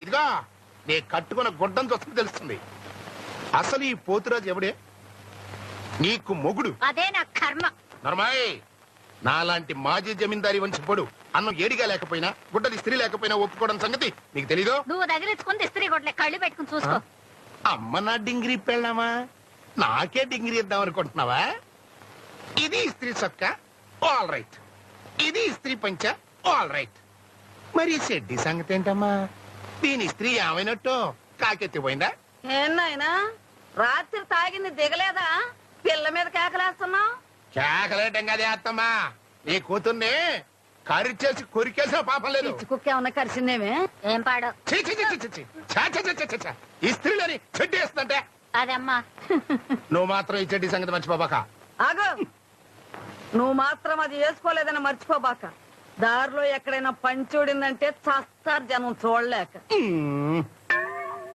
ఇదిగా నీ కట్టుకున్న గుడ్డం చూస్తే తెలుస్తుంది. అసలు ఈ పోతురాజు ఎవడే? నీకు మొగుడు. అదే నా కర్మ. నర్మాయ్, నాలాంటి మాజీ జమీందారి వంశపోడు అన్నం ఏడిగా లేకపోయినా గుడ్డది స్త్రీ లేకపోయినా ఒప్పుకోవడం సంగతి నీకు తెలీదు. నువ్వు తగిలించుకుంది ఇస్త్రీ కొట్లే, కళ్ళు పెట్టుకుని చూసుకో. అమ్మ నా డింగిరి పెళ్ళామా, నాకే డింగిరి ఇద్దాం అనుకుంటున్నావా? ఇది ఇస్త్రీ చొక్క, ఆల్ రైట్. ఇది ఇస్త్రీ పంచ, ఆల్ రైట్. మరి షెడ్డి సంగతి ఏంటమ్మా? దీని స్త్రీ ఏమైనట్టు కాకెత్తిపోయిందా? ఏనాయనా రాత్రి తాగింది దిగలేదా? పిల్ల మీద కేకలేస్తున్నావు. కేకలేటం కదే అత్తమ్మా, నీ కూతుర్ని కరిచేసి కొరికేసిన పాపం లేదు. కుక్క ఏమన్నా కరిసిందేమే? ఏం పాడు ఇస్త్రీలని చెడ్డి వేస్తుందంటే అదమ్మా. నువ్వు మాత్రం ఈ చెడ్డి సంగతి మర్చిపోబాక. ఆగు, నువ్వు మాత్రం అది వేసుకోలేదని మర్చిపోబాక. దారిలో ఎక్కడైనా పంచోడిందంటే చస్తారు జనం చూడలేక.